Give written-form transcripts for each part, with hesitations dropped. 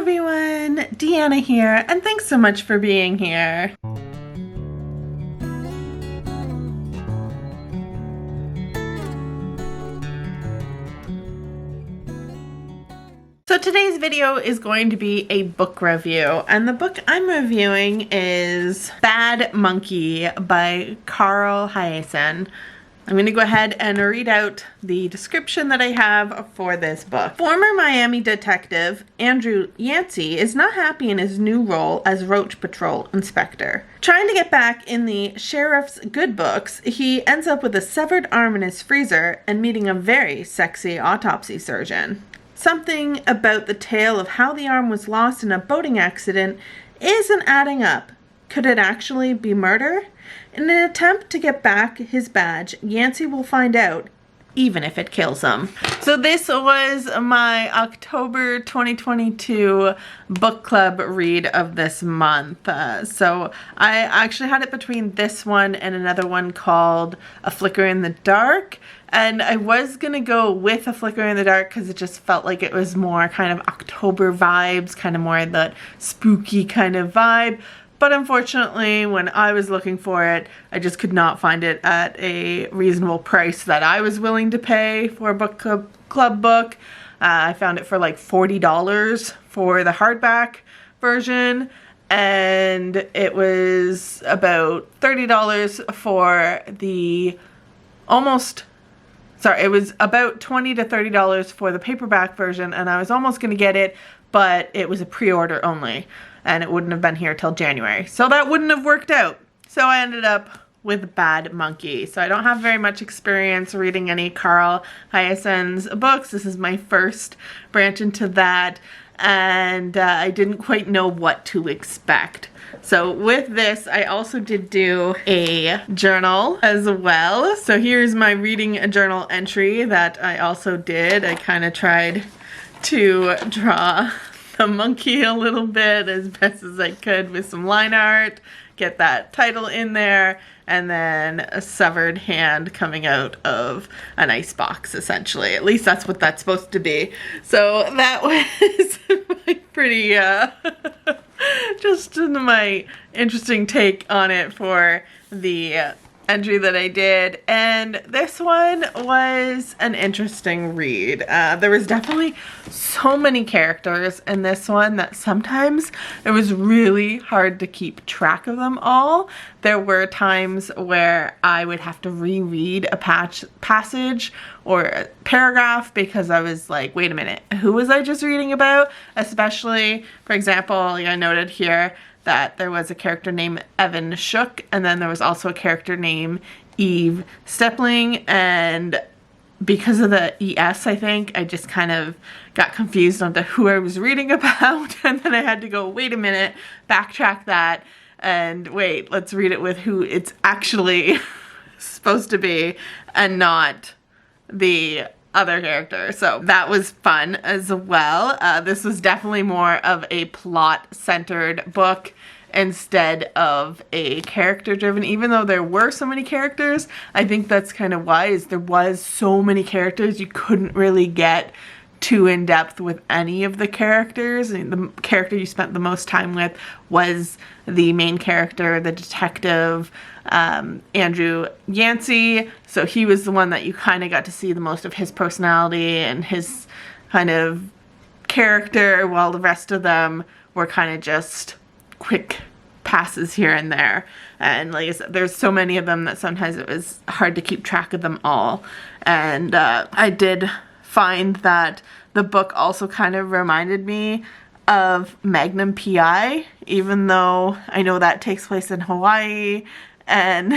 everyone, Deanna here, and thanks so much for being here. So today's video is going to be a book review, and the book I'm reviewing is Bad Monkey by Carl Hiaasen. I'm going to go ahead and read out the description that I have for this book. Former Miami detective Andrew Yancey is not happy in his new role as Roach Patrol inspector. Trying to get back in the sheriff's good books, he ends up with a severed arm in his freezer and meeting a very sexy autopsy surgeon. Something about the tale of how the arm was lost in a boating accident isn't adding up. Could it actually be murder? In an attempt to get back his badge, Yancey will find out, even if it kills him. So this was my October 2022 book club read of this month. So I actually had it between this one and another one called A Flicker in the Dark. And I was gonna go with A Flicker in the Dark because it just felt like it was more kind of October vibes, kind of more the spooky kind of vibe. But unfortunately, when I was looking for it, I just could not find it at a reasonable price that I was willing to pay for a book club book. I found it for like $40 for the hardback version, and it was about $30 for the it was about $20 to $30 for the paperback version, and I was almost going to get it, but it was a pre-order only, and it wouldn't have been here till January. So that wouldn't have worked out. So I ended up with Bad Monkey. So I don't have very much experience reading any Carl Hiaasen's books. This is my first branch into that, and I didn't quite know what to expect. So with this, I also did do a journal as well. So here's my reading a journal entry that I also did. I kind of tried to draw the monkey a little bit as best as I could with some line art, get that title in there, and then a severed hand coming out of an ice box, essentially. At least that's what that's supposed to be. So that was my pretty, just my interesting take on it for the entry that I did, and this one was an interesting read. There was definitely so many characters in this one that sometimes it was really hard to keep track of them all. There were times where I would have to reread a passage or a paragraph because I was like, wait a minute, who was I just reading about? Especially, for example, like I noted here, that there was a character named Evan Shook, and then there was also a character named Eve Stepling, and because of the ES, I think, I just kind of got confused on who I was reading about, and then I had to go, wait a minute, backtrack that, and wait, let's read it with who it's actually supposed to be, and not the other character. So that was fun as well. This was definitely more of a plot-centered book instead of a character-driven. Even though there were so many characters, I think that's kind of wise. There was so many characters, you couldn't really get too in-depth with any of the characters. I mean, the character you spent the most time with was the main character, the detective, Andrew Yancey. So he was the one that you kind of got to see the most of his personality and his kind of character, while the rest of them were kind of just quick passes here and there. And like I said, there's so many of them that sometimes it was hard to keep track of them all. And I did find that the book also kind of reminded me of Magnum P.I., even though I know that takes place in Hawaii and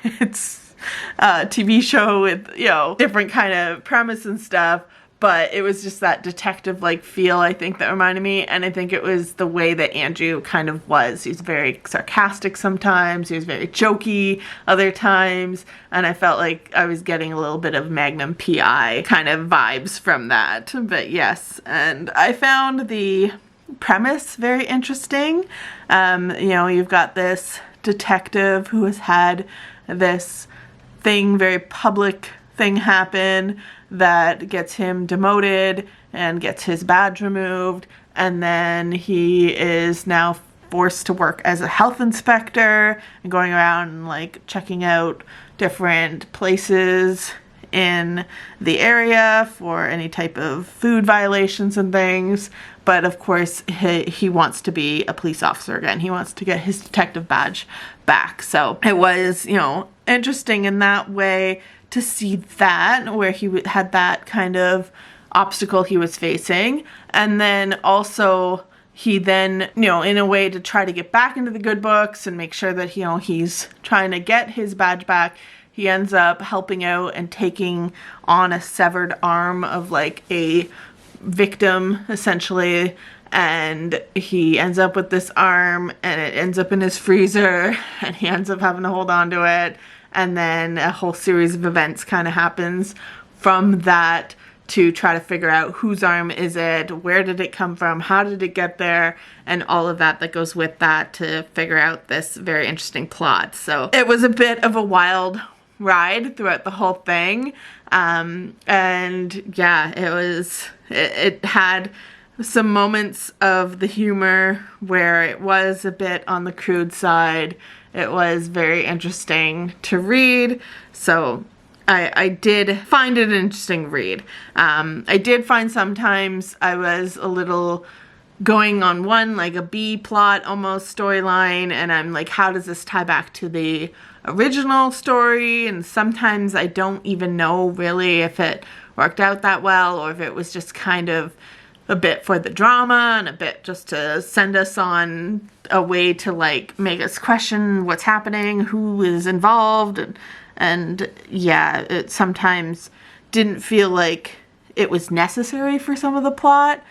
it's a TV show with, you know, different kind of premise and stuff, but it was just that detective-like feel, I think, that reminded me, and I think it was the way that Andrew kind of was. He was very sarcastic sometimes, he was very jokey other times, and I felt like I was getting a little bit of Magnum P.I. kind of vibes from that. But yes, and I found the premise very interesting. You know, you've got this detective who has had this thing, very public thing happen that gets him demoted and gets his badge removed, and then he is now forced to work as a health inspector and going around and like checking out different places in the area for any type of food violations and things. But of course, he wants to be a police officer again. He wants to get his detective badge back. So it was, you know, interesting in that way to see that, where he had that kind of obstacle he was facing. And then also he then, you know, in a way to try to get back into the good books and make sure that, you know, he's trying to get his badge back, he ends up helping out and taking on a severed arm of like a victim, essentially. And he ends up with this arm, and it ends up in his freezer, and he ends up having to hold on to it. And then a whole series of events kind of happens from that to try to figure out whose arm is it, where did it come from, how did it get there, and all of that that goes with that to figure out this very interesting plot. So it was a bit of a wild ride throughout the whole thing. And yeah, it had some moments of the humor where it was a bit on the crude side. It was very interesting to read. So I did find it an interesting read. I did find sometimes I was a little going on one, like a B plot almost storyline, and I'm like, how does this tie back to the original story? And sometimes I don't even know really if it worked out that well, or if it was just kind of a bit for the drama and a bit just to send us on a way to like make us question what's happening, who is involved, and yeah, it sometimes didn't feel like it was necessary for some of the plot,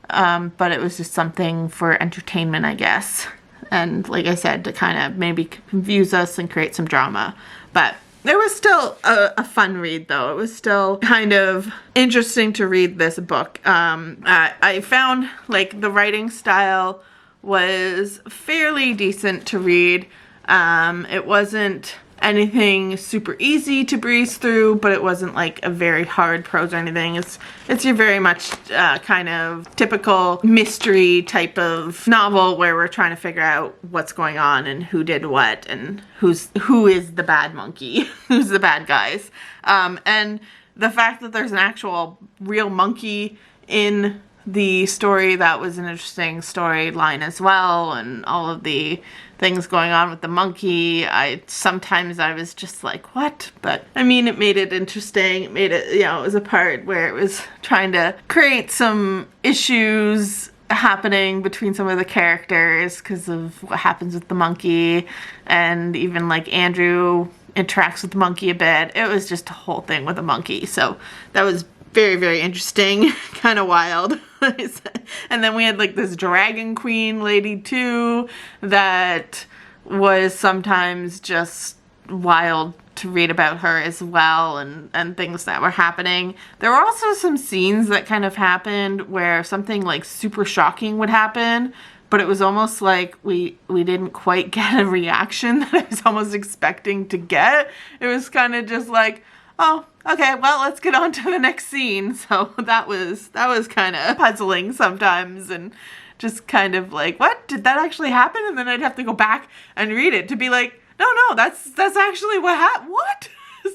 but it was just something for entertainment, I guess. And like I said, to kind of maybe confuse us and create some drama. But it was still a fun read, though. It was still kind of interesting to read this book. I found like the writing style was fairly decent to read. It wasn't anything super easy to breeze through, but it wasn't like a very hard prose or anything. It's your very much kind of typical mystery type of novel where we're trying to figure out what's going on and who did what and who is the bad monkey, who's the bad guys. And the fact that there's an actual real monkey in the story, that was an interesting storyline as well, and all of the things going on with the monkey. Sometimes I was just like, what? But I mean, it made it interesting. It made it, you know, it was a part where it was trying to create some issues happening between some of the characters because of what happens with the monkey, and even like Andrew interacts with the monkey a bit. It was just a whole thing with a monkey. So that was very, very interesting, kind of wild. And then we had like this dragon queen lady too that was sometimes just wild to read about her as well, and things that were happening. There were also some scenes that kind of happened where something like super shocking would happen, but it was almost like we didn't quite get a reaction that I was almost expecting to get. It was kind of just like, oh, okay, well, let's get on to the next scene. So that was kind of puzzling sometimes, and just kind of like, what? Did that actually happen? And then I'd have to go back and read it to be like, no, that's actually what happened. What?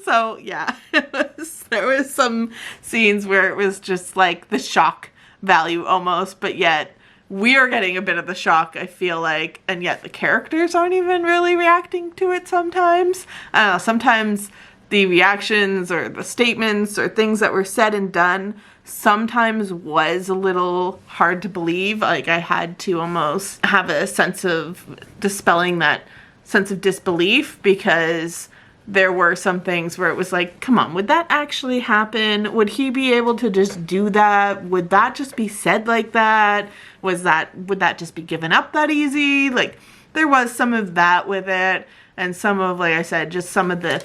So yeah, there was some scenes where it was just like the shock value almost, but yet we are getting a bit of the shock, I feel like, and yet the characters aren't even really reacting to it sometimes. I don't know, sometimes the reactions or the statements or things that were said and done sometimes was a little hard to believe. Like I had to almost have a sense of dispelling that sense of disbelief, because there were some things where it was like, come on, would that actually happen? Would he be able to just do that? Would that just be said like that? Would that just be given up that easy? Like there was some of that with it, and some of, like I said, just some of the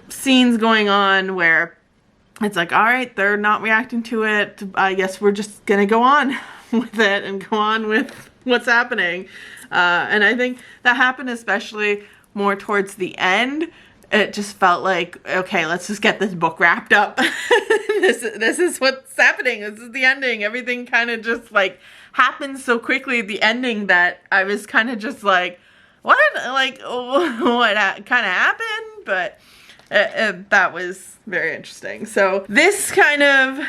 scenes going on where it's like, all right, they're not reacting to it. I guess we're just gonna go on with it and go on with what's happening. And I think that happened especially more towards the end. it just felt like, okay, let's just get this book wrapped up. This is what's happening. This is the ending. Everything kind of just like happens so quickly at the ending that I was kind of just like, what? Like, what kind of happened? But that was very interesting. So this kind of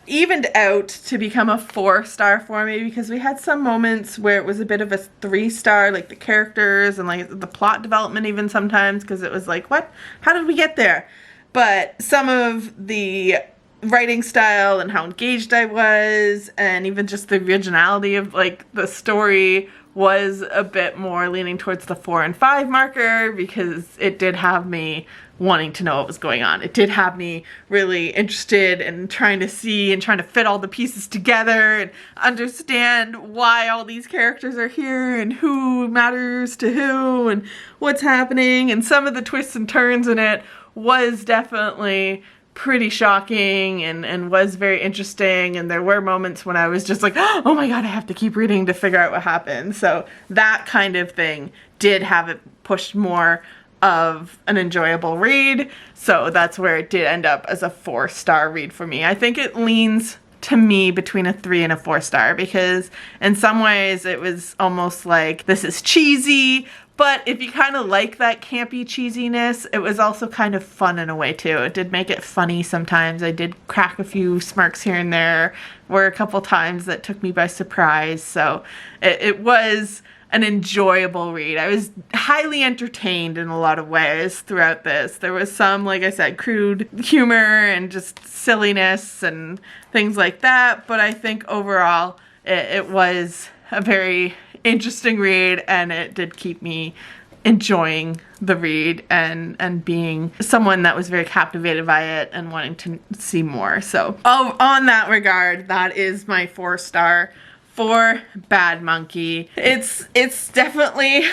evened out to become a 4-star for me, because we had some moments where it was a bit of a 3-star, like the characters and like the plot development even sometimes, because it was like, what? How did we get there? But some of the writing style and how engaged I was, and even just the originality of like the story, was a bit more leaning towards the 4 and 5 marker, because it did have me wanting to know what was going on. It did have me really interested in trying to see and trying to fit all the pieces together and understand why all these characters are here and who matters to who and what's happening. And some of the twists and turns in it was definitely pretty shocking and was very interesting, and there were moments when I was just like, oh my god, I have to keep reading to figure out what happened. So that kind of thing did have it pushed more of an enjoyable read, so that's where it did end up as a 4-star read for me. I think it leans to me between a 3 and a 4-star, because in some ways it was almost like, this is cheesy, but if you kind of like that campy cheesiness, it was also kind of fun in a way too. It did make it funny sometimes. I did crack a few smirks here and there. Were a couple times that took me by surprise. So it was an enjoyable read. I was highly entertained in a lot of ways throughout this. There was some, like I said, crude humor and just silliness and things like that. But I think overall it was a very interesting read, and it did keep me enjoying the read and being someone that was very captivated by it and wanting to see more. So on that regard, that is my 4-star for Bad Monkey. It's definitely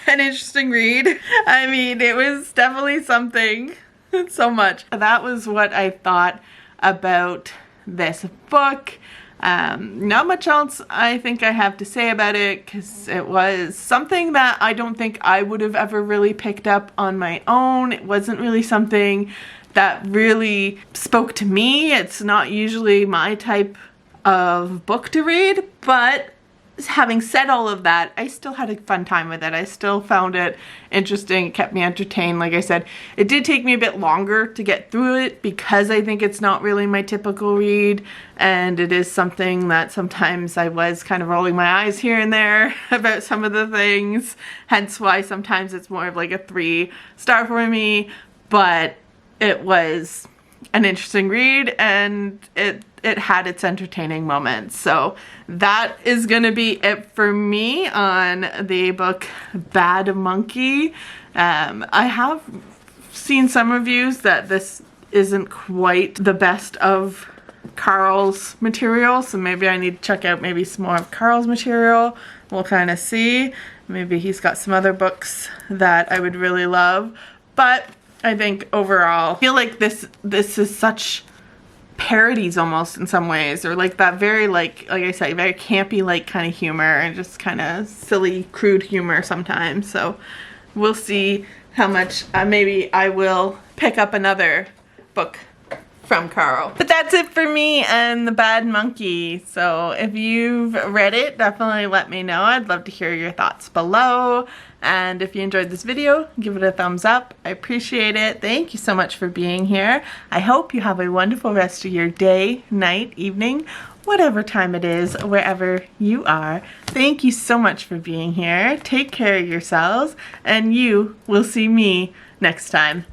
an interesting read. I mean, it was definitely something. So much. That was what I thought about this book. Not much else I think I have to say about it, because it was something that I don't think I would have ever really picked up on my own. It wasn't really something that really spoke to me. It's not usually my type of book to read, but having said all of that, I still had a fun time with it. I still found it interesting. It kept me entertained. Like I said, it did take me a bit longer to get through it, because I think it's not really my typical read, and it is something that sometimes I was kind of rolling my eyes here and there about some of the things, hence why sometimes it's more of like a 3-star for me. But it was an interesting read, and it had its entertaining moments. So that is gonna be it for me on the book Bad Monkey. I have seen some reviews that this isn't quite the best of Carl's material, so maybe I need to check out maybe some more of Carl's material. We'll kind of see. Maybe he's got some other books that I would really love. But I think overall, I feel like this is such parodies almost in some ways, or like that very like I said, very campy like kind of humor, and just kind of silly crude humor sometimes. So we'll see how much maybe I will pick up another book from Carl. But that's it for me and the Bad Monkey. So if you've read it, definitely let me know. I'd love to hear your thoughts below. And if you enjoyed this video, give it a thumbs up. I appreciate it. Thank you so much for being here. I hope you have a wonderful rest of your day, night, evening, whatever time it is, wherever you are. Thank you so much for being here. Take care of yourselves, and you will see me next time.